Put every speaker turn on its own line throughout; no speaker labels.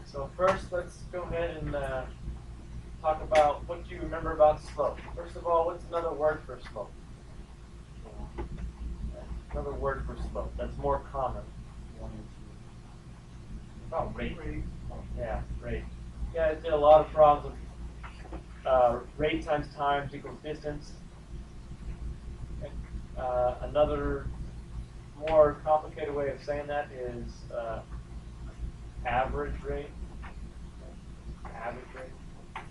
So first, let's go ahead and talk about what you remember about slope. First of all, what's another word for slope? Another word for slope that's more common. Oh, rate. Yeah, rate. You guys did a lot of problems with rate times times equals distance. Okay. Another more complicated way of saying that is average rate. Average rate.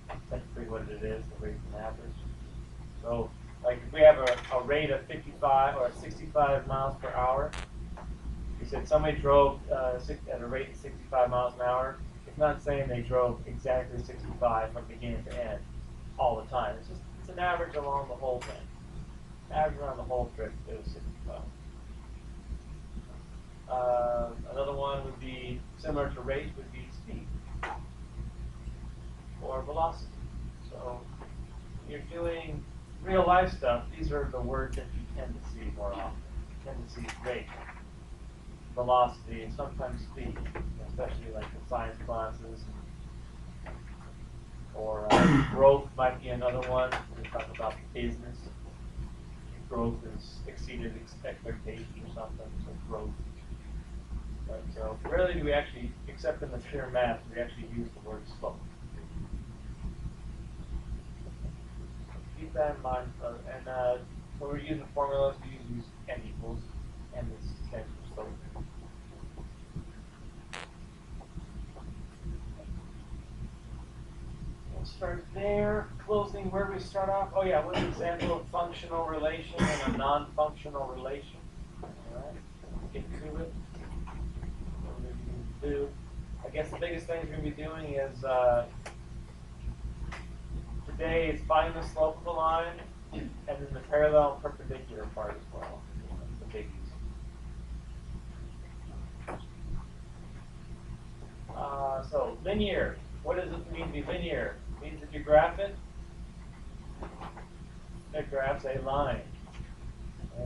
That's technically what it is, the rate from average. So, like if we have a rate of 55 or 65 miles per hour, you said somebody drove at a rate of 65 miles an hour. It's not saying they drove exactly 65 from beginning to end all the time. It's an average along the whole thing. Average around the whole trip is 65. Another one would be similar to rate would be speed or velocity. So you're doing real life stuff. These are the words that you tend to see more often. You tend to see rate, velocity, and sometimes speed, especially like in science classes. Or growth might be another one. We talk about business. Growth is exceeded expectation or something. So growth. But so rarely do we actually, except in the pure math, we actually use the word slope. Keep that in mind. And when we're using formulas, we use n equals, and this stands for slope. We'll start there. Closing, where do we start off? Oh yeah, what's an example of functional relation and a non-functional relation? All right, get to it. What we're going to do. I guess the biggest thing we're going to be doing is today is finding the slope of the line and then the parallel and perpendicular part as well. That's the biggies. So linear. What does it mean to be linear? It means if you graph it, it graphs a line,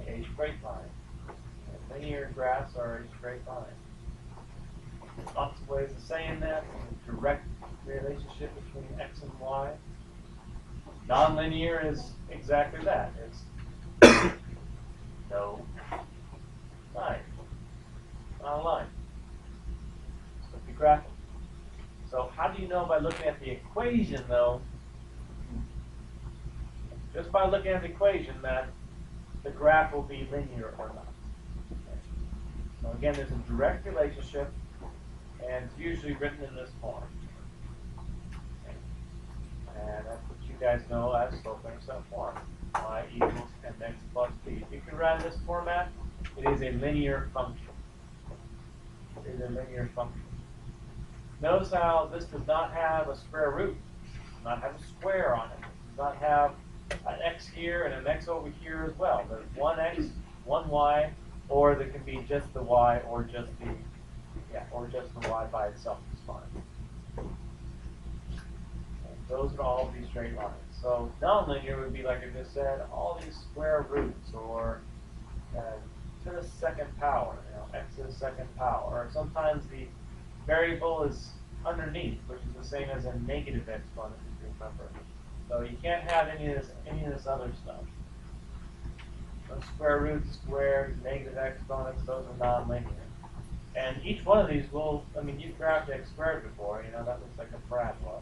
a straight line. And linear graphs are a straight line. Lots of ways of saying that. A direct relationship between x and y. Nonlinear is exactly that. It's no line. Not a line. So if you graph it. So how do you know by looking at the equation, though? Just by looking at the equation that the graph will be linear or not. Okay. So again, there's a direct relationship, and it's usually written in this form. Okay. And that's what you guys know as slope-intercept form. Y equals mx plus b. If you can write in this format, it is a linear function. It is a linear function. Notice how this does not have a square root. It does not have a square on it. It does not have an x here and an x over here as well. There's one x, one y, or there can be just the y or just the y by itself is fine. And those would all be straight lines. So nonlinear would be, like I just said, all these square roots or to the second power, x to the second power. Or sometimes the variable is underneath, which is the same as a negative exponent, if you remember. So you can't have any of this other stuff. So square roots, squares, negative exponents, those are nonlinear. And each one of these will, you've graphed x squared before, that looks like a parabola.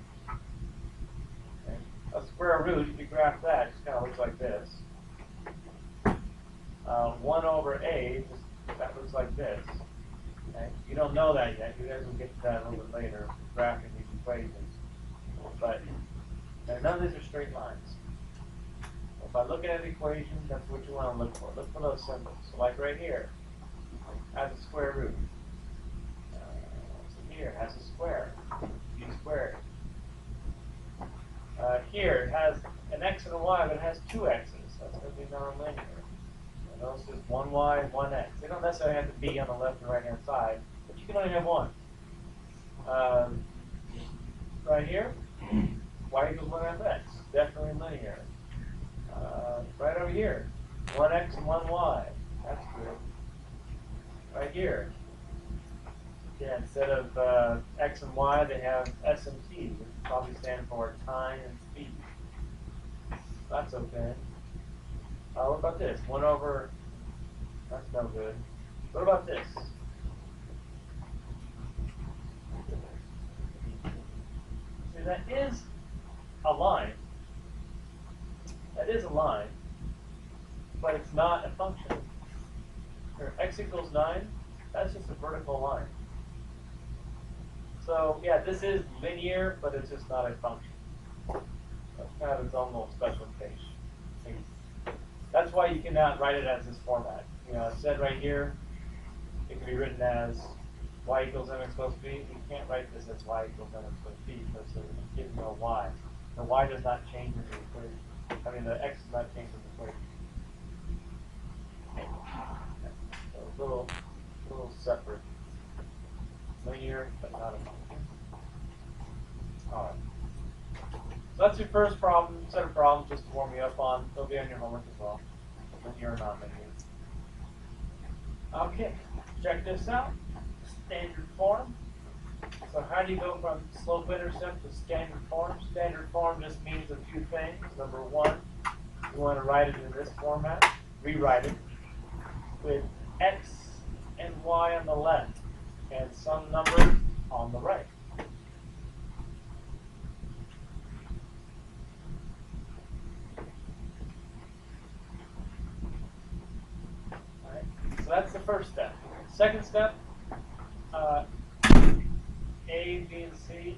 Okay. A square root, if you graph that, it just kind of looks like this. 1 over a, that looks like this. Okay. You don't know that yet. You guys will get to that a little bit later, graphing these equations. But none of these are straight lines. So if I look at an equation, that's what you want to look for. Look for those symbols. So like right here, has a square root. So here, has a square. B squared. Here, it has an x and a y, but it has two x's. That's going to be nonlinear. Notice there's one y and one x. They don't necessarily have to be on the left and right hand side, but you can only have one. Right here, y equals 1 half x. Definitely linear. Right over here, 1x and 1y. That's good. Right here, Yeah, instead of x and y, they have s and t, which probably stand for time and speed. That's okay. What about this? 1 over, that's no good. What about this? See, that is a line. That is a line, but it's not a function. Here, x equals 9, that's just a vertical line. So, yeah, this is linear, but it's just not a function. That's kind of its own little special case. That's why you cannot write it as this format. You know, it said right here, it can be written as y equals mx plus b. You can't write this as y equals mx plus b because there is no y. The y does not change in the equation. I mean, the x does not change in the equation. So a little separate. Linear, but not a function. All right. So that's your first problem, set of problems just to warm you up on. They'll be on your homework as well. Linear or non-linear. Okay, check this out. Standard form. So how do you go from slope-intercept to standard form? Standard form just means a few things. Number one, you want to write it in this format. Rewrite it with x and y on the left and some number on the right. So that's the first step. Second step, A, B, and C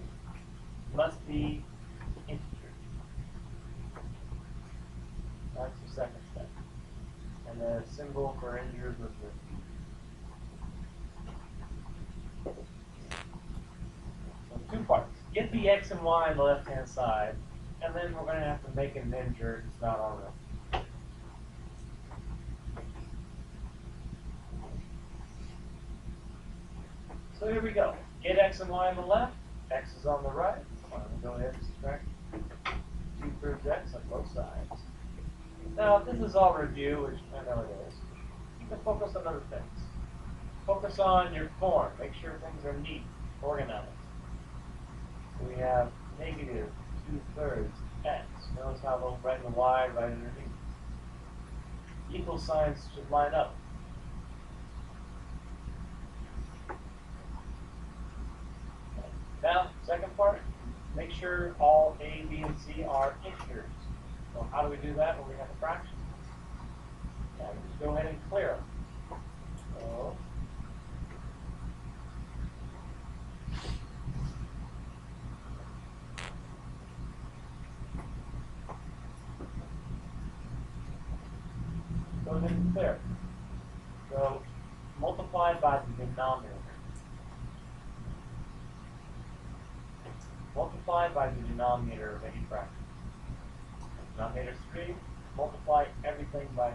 must be integers. That's the second step. And the symbol for integers was written. So 2 parts. Get the x and y on the left-hand side, and then we're going to have to make an integer. It's not already. So here we go. Get x and y on the left, x is on the right. I'm going to go ahead and subtract 2/3 x on both sides. Now, this is all review, which I know it is. You can focus on other things. Focus on your form. Make sure things are neat, organized. So we have negative 2/3 x. Notice how we'll write the y right underneath. Equal signs should line up. Now, second part, make sure all A, B, and C are integers. So how do we do that when we have a fraction? Yeah, we just go ahead and clear them. So, go ahead and clear. So multiply by the denominator. Multiply by the denominator of any fraction. Denominator is 3. Multiply everything by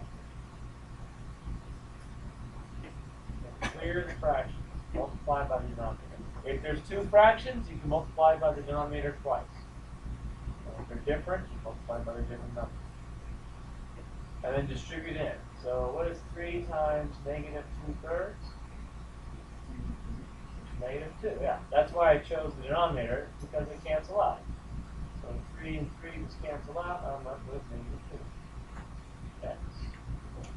3. Clear the fractions. Multiply by the denominator. If there's 2 fractions, you can multiply by the denominator twice. If they're different, you multiply by the different number. And then distribute in. So what is 3 times negative 2/3? Negative 2, yeah. That's why I chose the denominator, because they cancel out. So 3 and 3 just cancel out, I'm left with negative 2. X.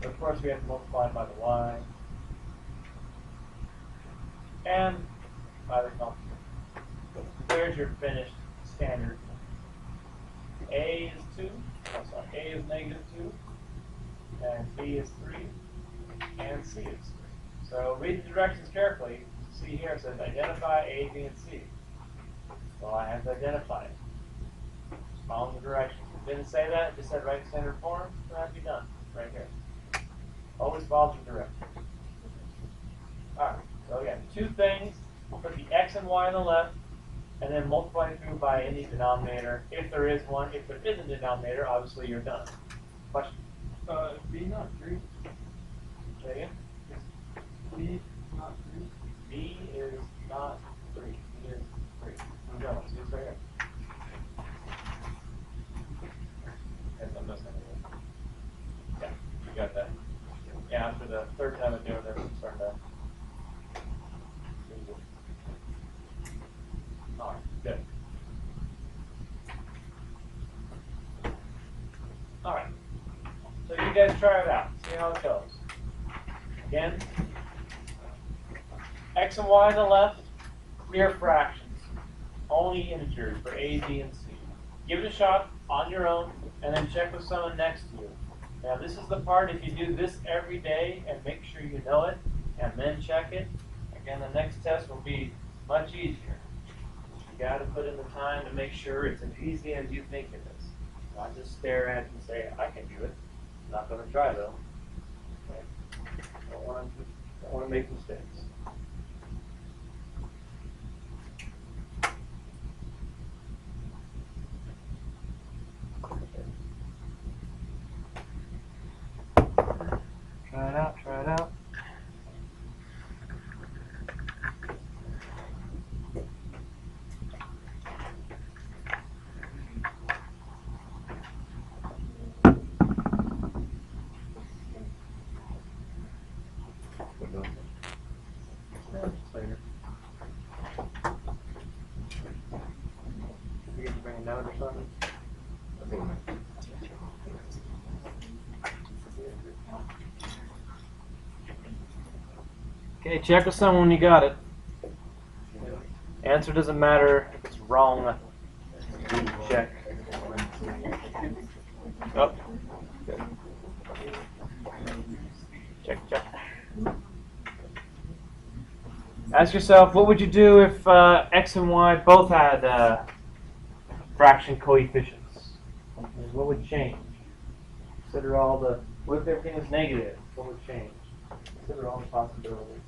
But of course we have to multiply by the y. And by the complement. There's your finished standard. A is 2, A is negative 2, and B is 3, and C is 3. So read the directions carefully. See here, it says identify A, B, and C. Well, I have to identify it. Just follow the directions. If it didn't say that, it just said write standard form, then that'd be done. Right here. Always follow the directions. Alright, so again, 2 things. Put the x and y on the left, and then multiply through by any denominator. If there is one, if there isn't a denominator, obviously you're done. Question?
B not 3.
Say again?
B not 3.
B is not 3. B is 3. I'm going. See this right here? Yes, I'm missing it. Yeah, you got that. Yeah, after the third time of doing this, I'm starting to. guys try it out. See how it goes. Again, x and y on the left, clear fractions. Only integers for a, b, and c. Give it a shot on your own, and then check with someone next to you. Now this is the part, if you do this every day and make sure you know it, and then check it, again the next test will be much easier. You got to put in the time to make sure it's as easy as you think it is. Not just stare at it and say, I can do it. I'm not going to try though. Okay. Don't want to make mistakes. Try it out, try it out. Later. You get to bring a note or something? Okay, check with someone when you got it. Answer doesn't matter if it's wrong. Check. Oh. Good. Check, check. Ask yourself, what would you do if x and y both had fraction coefficients? What would change? Consider all the, what if everything was negative? What would change? Consider all the possibilities.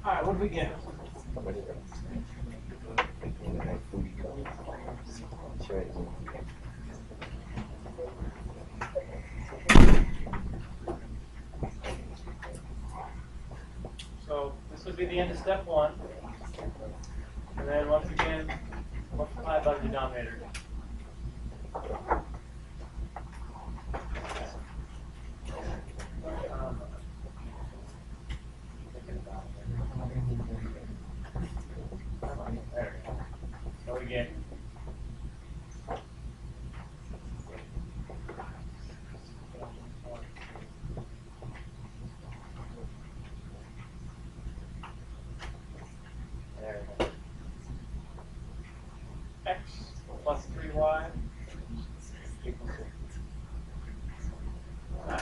Alright, what do we get? So this would be the end of step one. And then once again, multiply by the denominator. There. So we get there. X plus 3y equals 9.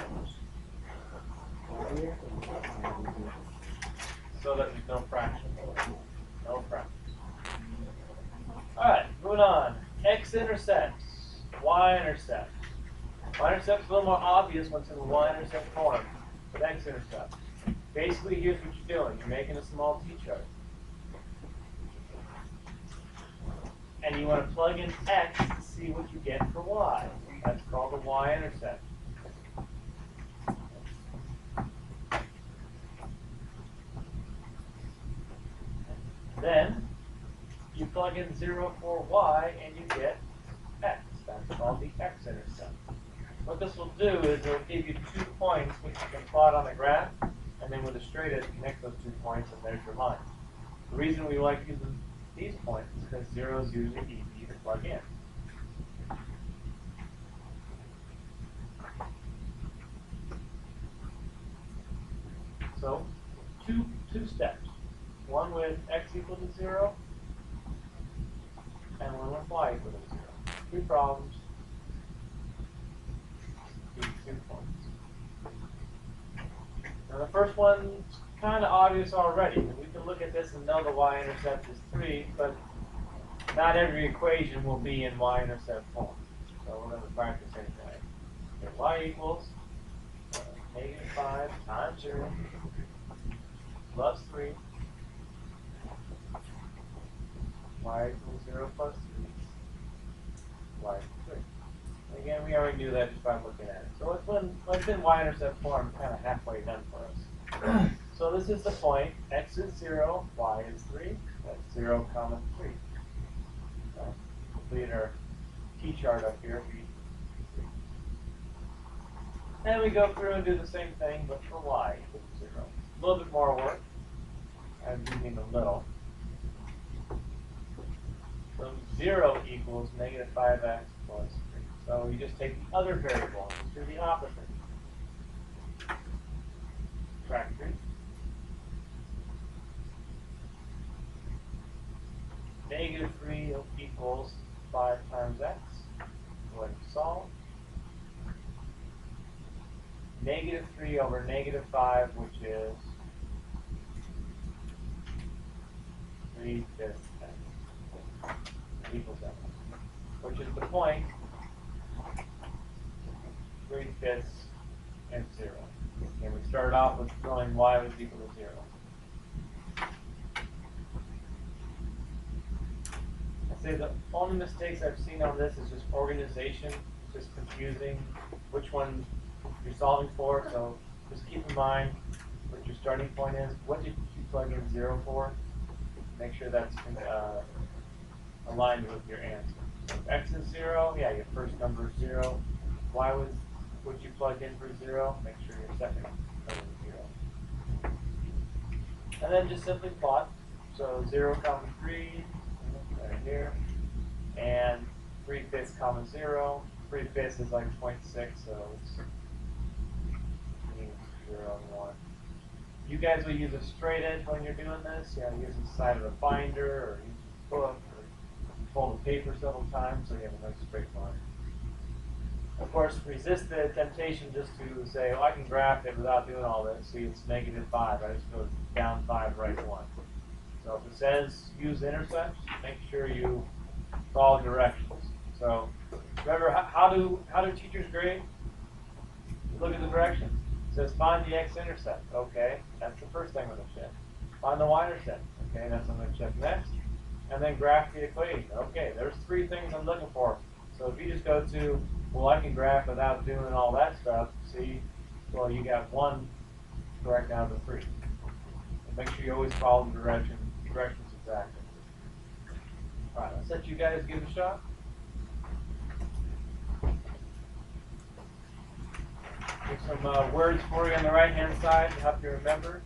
So that there's no fraction. No fraction. Alright, moving on. X intercepts, Y intercepts. Y intercept's a little more obvious once in the Y intercept form, but X intercepts. Basically, here's what you're doing. You're making a small t-chart. And you want to plug in X to see what you get for Y. That's called the Y intercept. Then, you plug in 0 for Y and you get X. That's called the x-intercept. What this will do is it will give you 2 points which you can plot on the graph, and then with a straight edge connect those 2 points and there's your line. The reason we like using these points because 0 is usually easy to plug in. So, two steps. One with x equal to 0, and one with y equal to 0. Two problems, these 2 points. Now the first one's kind of obvious already. We can look at this and know the y-intercept is 3, but not every equation will be in y-intercept form. So we're going to practice anyway. Okay, y equals -5 times 0 plus 3. Y equals 0 plus 3. Y equals 3. Again, we already knew that just by looking at it. So it's in y-intercept form, kind of halfway done for us. So this is the point. X is 0, y is 3. That's 0, comma 3. Complete our t-chart up here. And we go through and do the same thing, but for y equals 0. A little bit more work. I do mean a little. So 0 equals -5x plus 3. So you just take the other variable and do the opposite. Subtract 3. -3 equals 5 times x. Go ahead and solve. -3 over -5, which is 3/5 x equals that, which is the point 3/5 and 0. And we started off with showing y was equal to 0. I say the only mistakes I've seen on this is just organization, just confusing which one you're solving for. So just keep in mind what your starting point is. What did you plug in 0 for? Make sure that's aligned with your answer. So if x is 0, yeah, your first number is 0. Y was what you plugged in for 0. Make sure your second number is 0. And then just simply plot. So 0, comma 3, right here, and 3/5 comma 0. 3/5 is like 0.6, so it's 0 and 1. You guys will use a straight edge when you're doing this. You know, use the side of the binder or use a book or fold the paper several times so you have a nice straight line. Of course, resist the temptation just to say, oh, I can graph it without doing all this. See, it's -5. I just go down 5, right 1. So if it says use intercepts, make sure you follow directions. So remember, how do teachers grade? Look at the directions. It says find the x-intercept. Okay, that's the first thing I'm going to check. Find the y-intercept. Okay, that's what I'm going to check next. And then graph the equation. Okay, there's 3 things I'm looking for. So if you just go to, well, I can graph without doing all that stuff, see, well, you got 1 correct out of the 3. And make sure you always follow the directions exactly. All right, let's let you guys give it a shot. Give some words for you on the right-hand side to help you remember.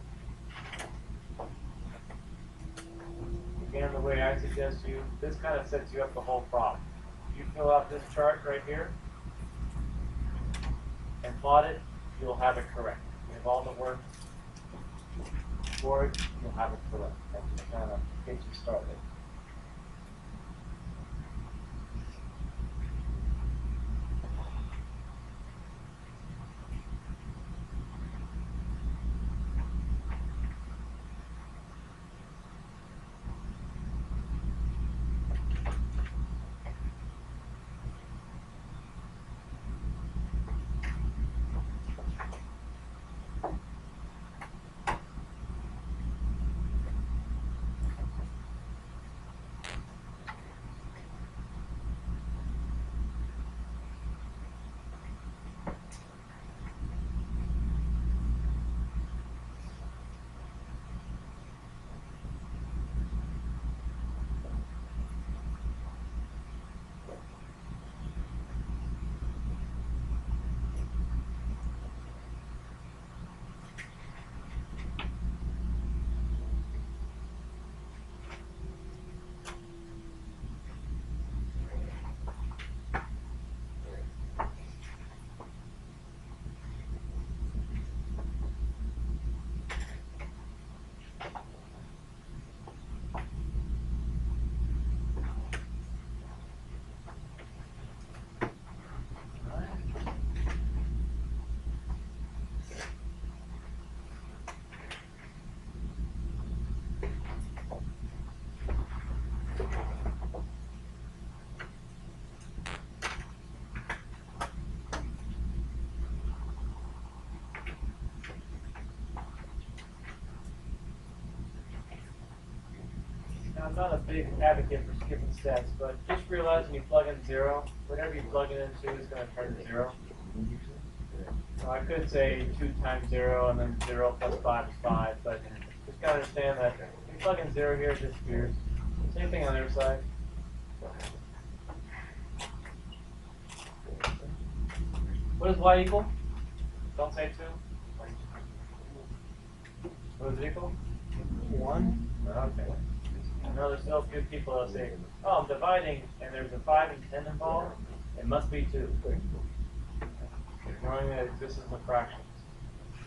Again, the way I suggest you, this kind of sets you up the whole problem. You fill out this chart right here and plot it, you'll have it correct. You have all the work for it, you'll have it correct. That just kind of gets you started. I'm not a big advocate for skipping steps, but just realize when you plug in 0, whatever you plug it into is going to turn to 0. So I could say 2 times 0 and then 0 plus 5 is 5, but just gotta understand that if you plug in 0 here, it disappears. Same thing on the other side. What does y equal? Don't say 2. What does it equal?
1.
Okay. I know there's still a few people that'll say, oh, I'm dividing and there's a 5 and 10 involved. It must be 2. Ignoring that it exists in the fractions.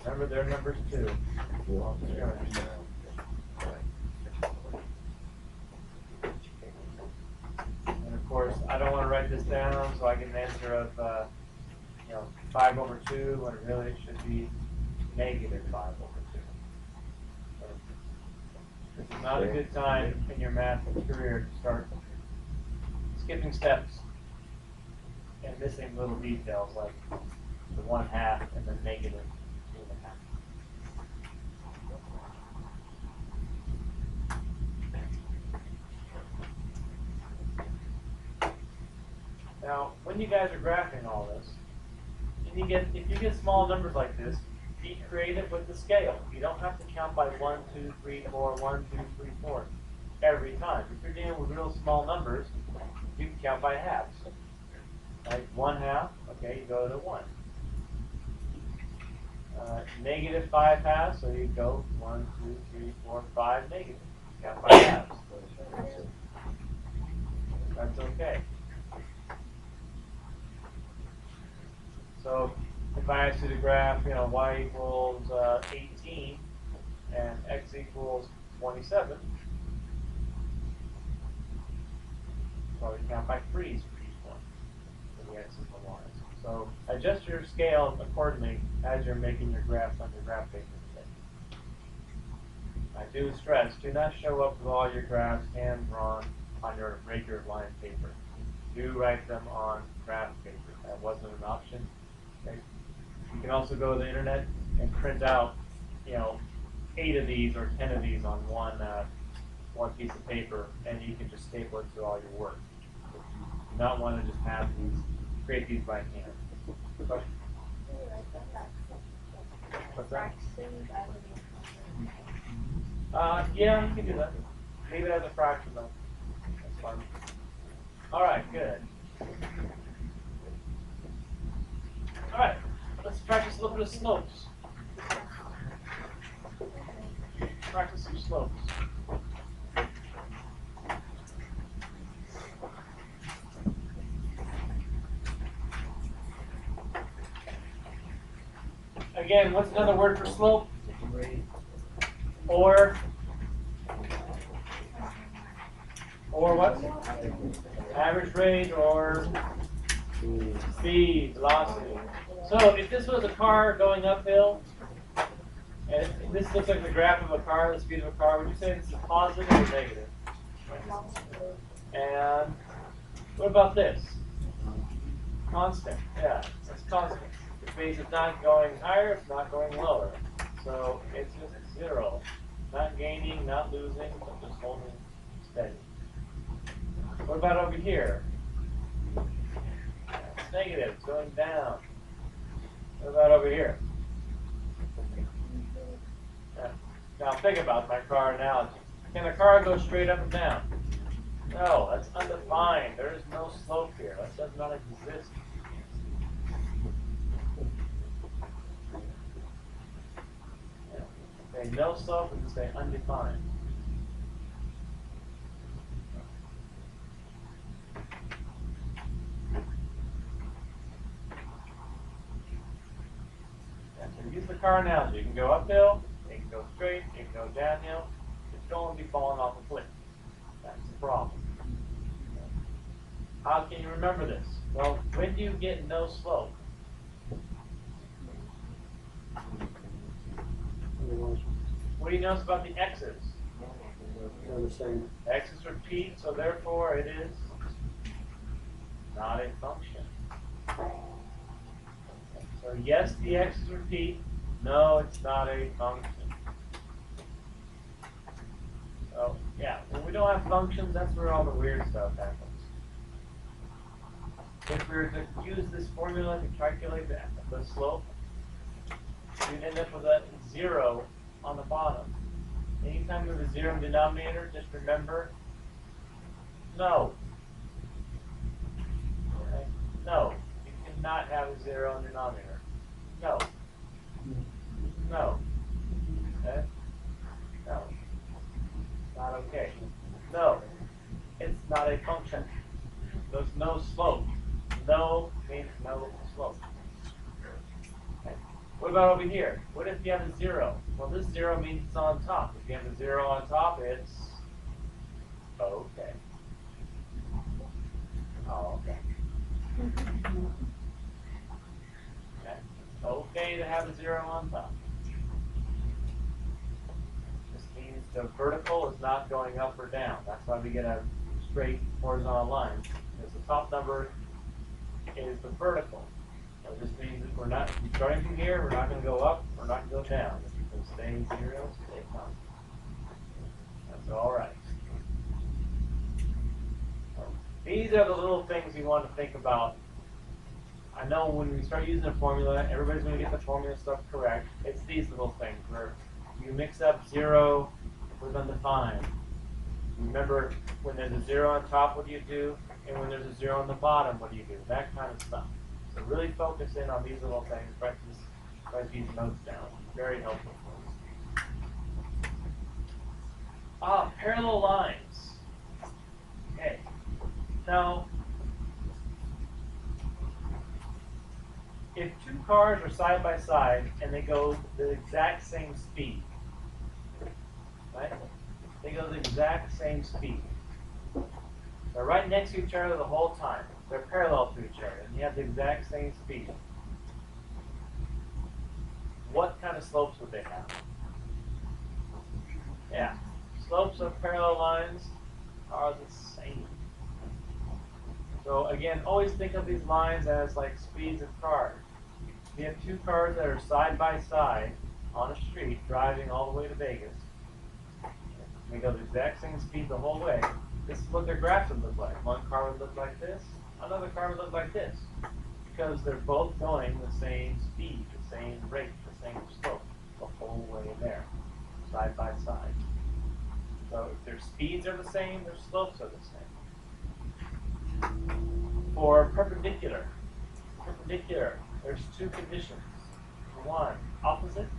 Remember, their number's 2. And of course, I don't want to write this down, so I get an answer of 5 over 2 when it really should be negative 5 over 2. So, this is not a good time in your math career to start skipping steps and missing little details like the 1/2 and the negative 2.5. Now, when you guys are graphing all this, and if you get small numbers like this, be creative with the scale. You don't have to count by 1, 2, 3, 4, 1, 2, 3, 4 every time. If you're dealing with real small numbers, you can count by halves. Like 1/2, okay, you go to 1. Negative 5 halves, so you go 1, 2, 3, 4, 5 negative. Count by halves. That's okay. So if I ask you to graph, y equals 18 and x equals 27, so we count by 3's for each one, for the x's and the y's. So adjust your scale accordingly as you're making your graphs on your graph paper today. I do stress, do not show up with all your graphs hand drawn on your regular line paper. Do write them on graph paper. That wasn't an option. Okay. You can also go to the internet and print out, 8 of these or 10 of these on one piece of paper, and you can just staple it to all your work. You do not want to just have these, create these by hand. Question? What's that? Yeah, you can do that. Leave it as a fraction though. That's fine. All right, good. All right, let's practice a little bit of slopes. Practice some slopes. Again, what's another word for slope? Or what? Average rate or speed, velocity. So if this was a car going uphill, and this looks like the graph of a car, the speed of a car, would you say this is positive or negative? And what about this? Constant. Yeah, it's constant. It means it's not going higher, it's not going lower. So it's just 0. Not gaining, not losing, but just holding steady. What about over here? It's negative, it's going down. What about over here? Now think about my car analogy. Can a car go straight up and down? No, that's undefined. There is no slope here. That does not exist. Okay, no slope and say undefined. So use the car analogy. You can go uphill, it can go straight, it can go downhill. It's going to be falling off a cliff. That's the problem. How can you remember this? Well, when do you get no slope? What do you notice about the x's?
They're the same.
X's repeat, so therefore it is not a function. So yes, the x's repeat. No, it's not a function. So yeah, when we don't have functions, that's where all the weird stuff happens. If we were to use this formula to calculate the slope, you'd end up with a 0 on the bottom. Anytime you have a 0 in the denominator, just remember, no. Okay? No. You cannot have a 0 in the denominator. No. No. Okay? No. Not okay. No. It's not a function. There's no slope. No means no slope. Okay. What about over here? What if you have a 0? Well, this 0 means it's on top. If you have a 0 on top, it's okay. Oh, okay. Okay. It's okay to have a 0 on top. This means the vertical is not going up or down. That's why we get a straight horizontal line. Because the top number is the vertical. So this means that we're not starting from here, we're not going to go up, we're not going to go down. It's going to stay 0, stay constant. That's all right. So these are the little things you want to think about. I know when we start using a formula, everybody's going to get the formula stuff correct. It's these little things where you mix up 0 with undefined. Remember, when there's a 0 on top, what do you do? And when there's a 0 on the bottom, what do you do? That kind of stuff. So really focus in on these little things. Write these notes down. Very helpful for us. Parallel lines. Okay. Now, if two cars are side by side and they go the exact same speed, right? They go the exact same speed. They're right next to each other the whole time. They're parallel to each other, and you have the exact same speed. What kind of slopes would they have? Yeah, slopes of parallel lines are the same. So again, always think of these lines as like speeds of cars. If you have two cars that are side by side on a street driving all the way to Vegas, they go the exact same speed the whole way. This is what their graphs would look like. One car would look like this, another car would look like this. Because they're both going the same speed, the same rate, the same slope, the whole way there, side by side. So if their speeds are the same, their slopes are the same. For perpendicular, there's two conditions. One, opposite,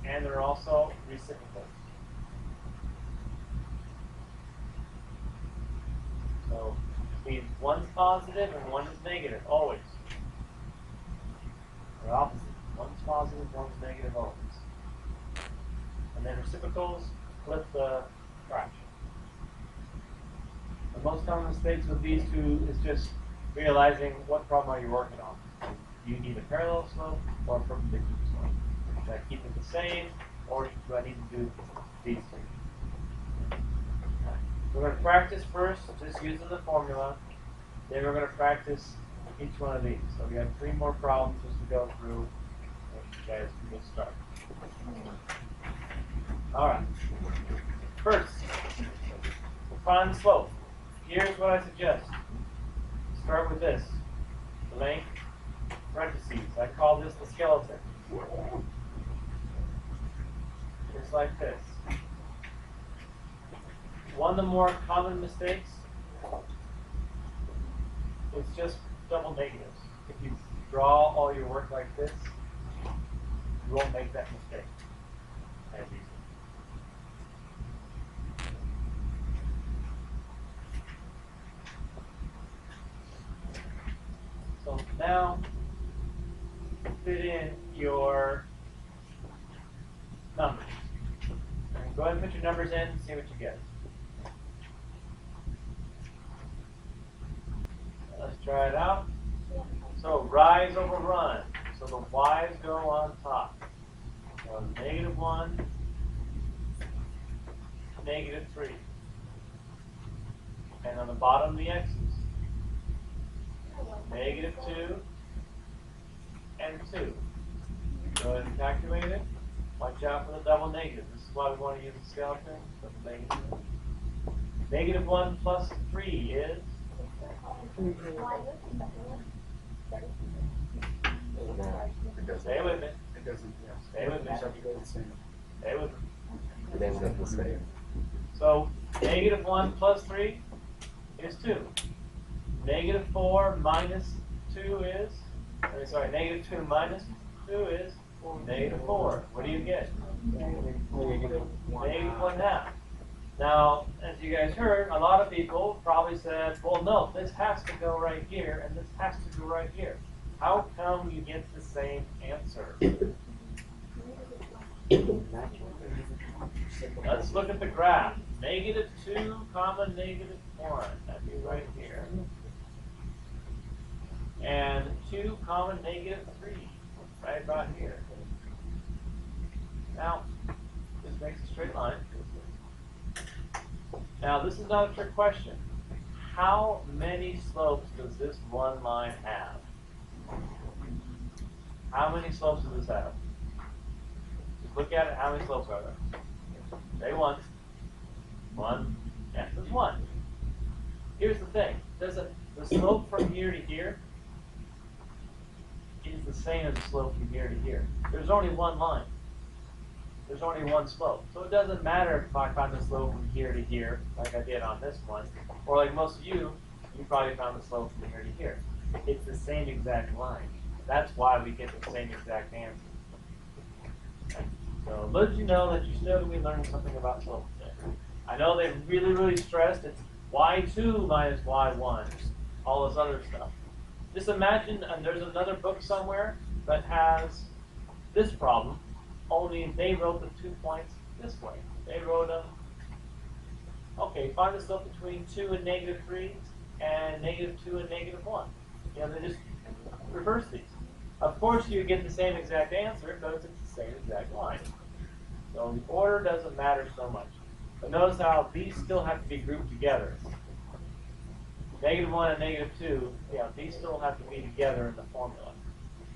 and they're also reciprocal. So it means one's positive and one is negative, always. They're opposite. One's positive, one's negative, always. And then reciprocals flip the fraction. The most common mistakes with these two is just realizing what problem are you working on. Do you need a parallel slope or a perpendicular slope? Should I keep it the same, or do I need to do these two? We're going to practice first, just using the formula. Then we're going to practice each one of these. So we have 3 more problems just to go through. And you guys can get started. All right. First, find the slope. Here's what I suggest. Start with this. Blank parentheses. I call this the skeleton. Just like this. One of the more common mistakes is just double negatives. If you draw all your work like this, you won't make that mistake as easily. So now, fit in your numbers. And go ahead and put your numbers in and see what you get. Let's try it out. So rise over run. So the y's go on top. So -1, -3. And on the bottom, the x's. -2 and 2. Go ahead and calculate it. Watch out for the double negative. This is why we want to use the skeleton. For the negative. Negative 1 plus 3 is? Stay with me.
It doesn't, yeah.
Stay with me.
It's exactly the same.
Stay with me.
It ends up the same.
So negative 1 plus 3 is 2. Negative 4 minus 2 is? Sorry, negative 2 minus 2 is negative 4. What do you get?
Negative one.
Negative 1 half. Now, as you guys heard, a lot of people probably said, well, no, this has to go right here, and this has to go right here. How come you get the same answer? Let's look at the graph. Negative 2 comma negative 1. That'd be right here. And 2 comma negative 3. Right about here. Now, this makes a straight line. Now, this is not a trick question. How many slopes does this one line have? How many slopes does this have? Just look at it. How many slopes are there? Say one. One. Yeah, there's one. Here's the thing. Does it, the slope from here to here is the same as the slope from here to here. There's only one line. There's only one slope. So it doesn't matter if I find the slope from here to here, like I did on this one, or like most of you probably found the slope from here to here. It's the same exact line. That's why we get the same exact answer. Okay. So let you know that you're still going to be learning something about slope today. I know they've really stressed it's y2 minus y1, all this other stuff. Just imagine there's another book somewhere that has this problem, only they wrote the 2 points this way. They wrote them, okay, find the slope between 2 and negative 3 and negative 2 and negative 1. You know, they just reverse these. Of course, you get the same exact answer because it's the same exact line. So the order doesn't matter so much. But notice how these still have to be grouped together. Negative 1 and negative 2, yeah, these still have to be together in the formula.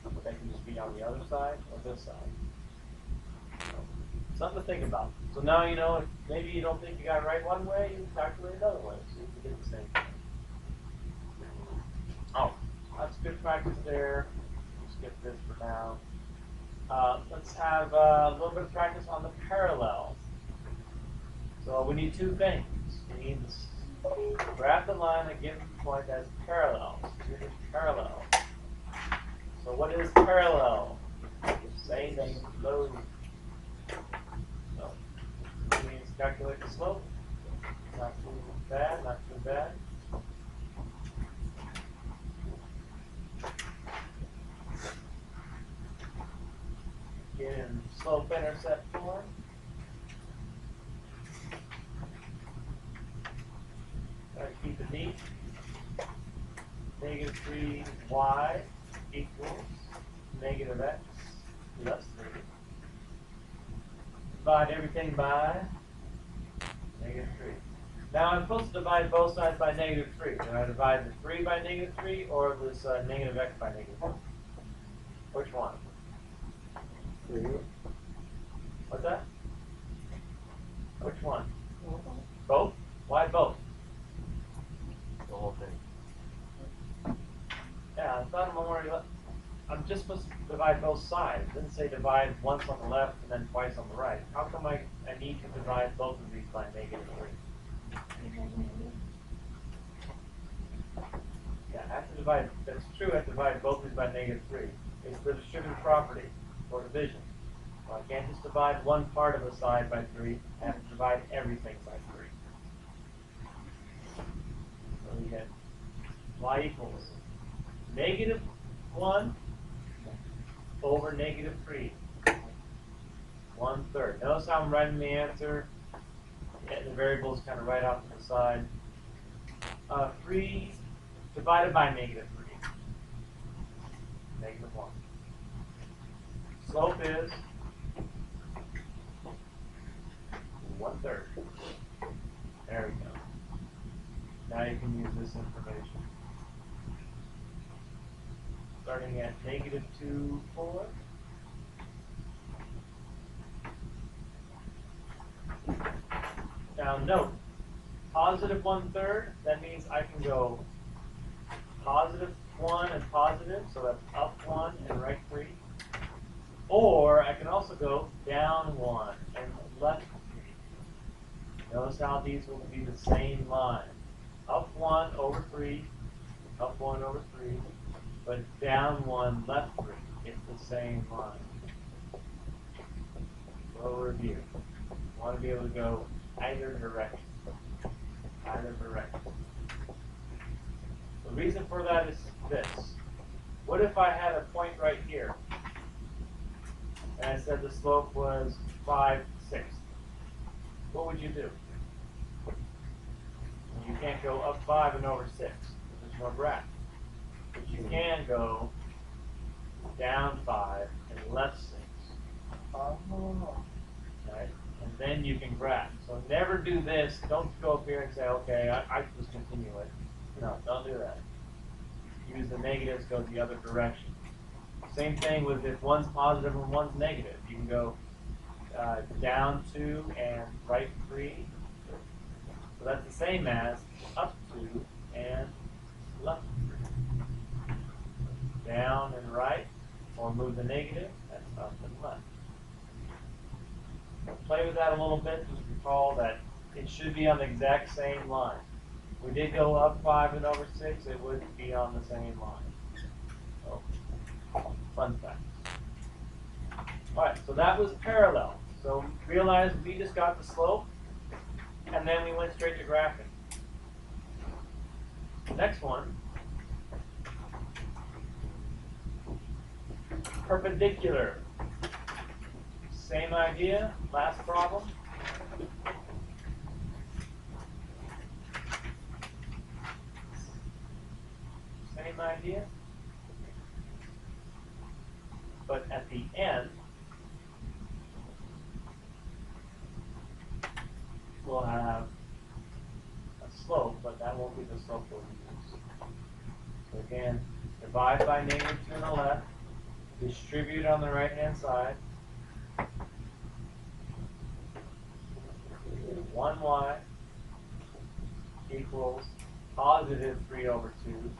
But they can just be on the other side or this side. So, something to think about. So now you know if maybe you don't think you got it right one way, you calculate another way. So you can get the same thing. Oh, that's good practice there. We'll skip this for now. Let's have a little bit of practice on the parallels. So we need two things. We need to graph the line and give the point as parallels. Here's parallel. So what is parallel? Same thing, load. So it means calculate the slope. Not too bad, not too bad. Get in slope-intercept form. Try to keep it neat. Negative 3y equals negative x plus 3. Divide everything by negative 3. Now I'm supposed to divide both sides by negative 3. Do I divide the 3 by negative 3 or this negative x by negative 1? Which one?
3.
What's that? Which one? Both? Why both?
The whole thing.
Yeah, I thought I'm just supposed to divide both sides. It didn't say divide once on the left and then twice on the right. How come I need to divide both of these by negative 3? Yeah, I have to divide, that's true, I have to divide both of these by negative 3. It's the distributive property, or division. So I can't just divide one part of a side by 3, I have to divide everything by 3. So we get y equals negative 1 over negative 3. 1/3. Notice how I'm writing the answer. Getting the variables kind of right off to the side. 3 divided by negative 3. Negative 1. Slope is 1/3. There we go. Now you can use this information. Starting at negative 2, 4. Now note, positive 1/3, that means I can go positive 1 and positive, so that's up 1 and right 3. Or I can also go down 1 and left 3. Notice how these will be the same line. Up 1 over 3, up 1 over 3, but down 1, left 3. It's the same line. Lower view. You want to be able to go either direction. Either direction. The reason for that is this. What if I had a point right here, and I said the slope was 5/6? What would you do? You can't go up 5 and over 6. There's no graph. But you can go down 5 and left 6. Right? And then you can graph. So never do this. Don't go up here and say, okay, I can just continue it. No, don't do that. Use the negatives, go the other direction. Same thing with if one's positive and one's negative. You can go down 2 and right 3. So that's the same as up 2 and left 3. Down and right, or move the negative, that's up and left. Play with that a little bit. Just recall that it should be on the exact same line. If we did go up 5 and over 6, it would be on the same line. So, fun fact. Alright, so that was parallel. So realize we just got the slope, and then we went straight to graphing. Next one, perpendicular. Same idea, last problem. Same idea. But at the end, we'll have a slope, but that won't be the slope we'll use. So again, divide by -2 on the left, distribute on the right-hand side. 1y equals positive 3 over 2.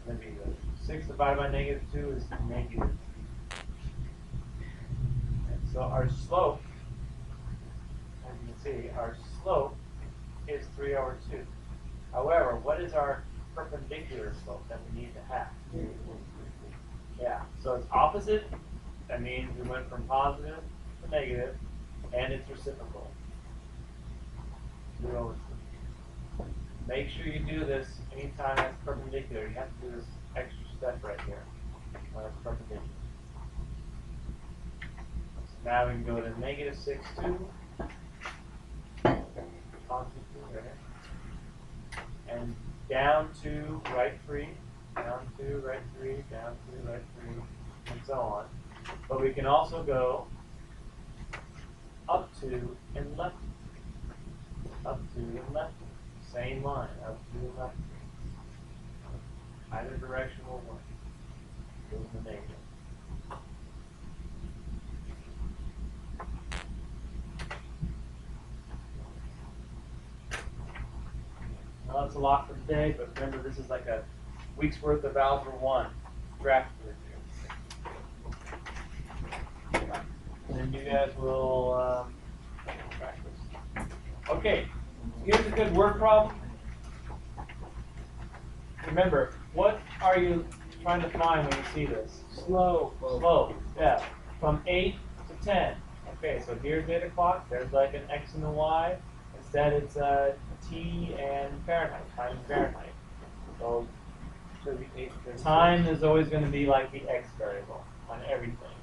Let me go. 6 divided by -2 is negative. And so our slope, as you can see, our slope is 3 over 2. However, what is our perpendicular slope that we need to have? Yeah, so it's opposite. That means we went from positive to negative, and it's reciprocal. 2 over 2. Make sure you do this anytime it's perpendicular. You have to do this extra step right here when it's perpendicular. So now we can go to -6, 2. Constant 2 right here. And down 2, right 3. Down 2, right 3. Down 2, right 3. And so on. But we can also go up 2 and left 2. Up 2 and left 2. Same line, up 2 and left 2. Either direction will work. Go to the negative. Well, that's a lot for today, but remember this is like a week's worth of Algebra 1 draft review. And then you guys will practice. Okay, here's a good word problem. Remember, what are you trying to find when you see this?
Slope.
Slope, yeah. From 8 to 10. Okay, so here's 8 o'clock. There's like an X and a Y. Instead, it's T and Fahrenheit, time in Fahrenheit. So time is always going to be like the X variable on everything.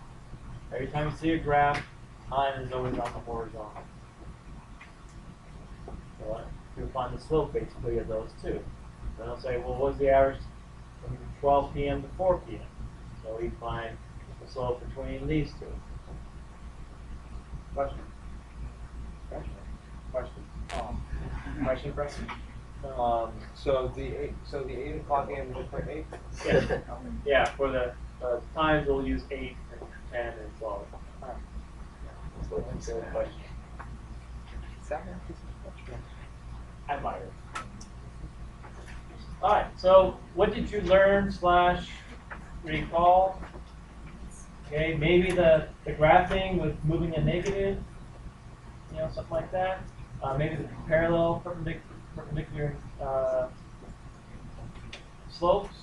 Every time you see a graph, time is always on the horizontal. So you'll find the slope basically of those two. Then I'll say, well, what's the average from 12 p.m. to 4 p.m.? So we find the slope between these two. Question? Question? Question?
So the 8 o'clock a.m. is just for 8?
Yeah. Yeah, for the times we'll use 8, 10, and 12.
what you said.
I might have. All right. So, what did you learn / recall? Okay, maybe the graphing with moving a negative, something like that. Maybe the parallel perpendicular slopes.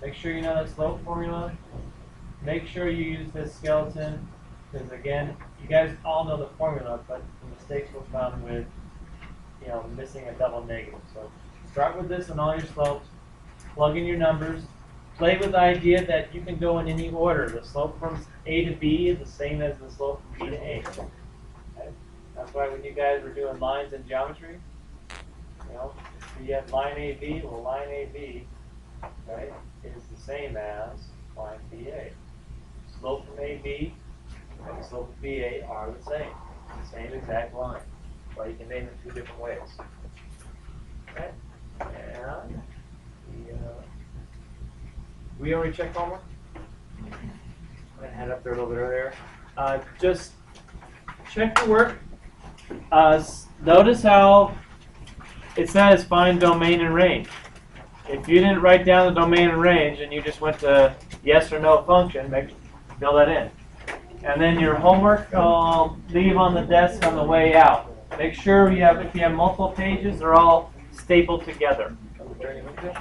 Make sure you know that slope formula. Make sure you use this skeleton, because again, you guys all know the formula, but the mistakes were found with, missing a double negative. So start with this on all your slopes. Plug in your numbers. Play with the idea that you can go in any order. The slope from A to B is the same as the slope from B to A. Okay? That's why when you guys were doing lines in geometry, if you have line AB, well, line AB, right, is the same as line BA. Slope from AB and the slope of BA are the same exact line. Well, you can name it 2 different ways. Okay? And we already checked homework? I had up there a little bit earlier. Just check the work. Notice how it says find domain and range. If you didn't write down the domain and range and you just went to yes or no function, fill that in. And then your homework, leave on the desk on the way out. Make sure if you have multiple pages, they're all stapled together.
Are we turning into?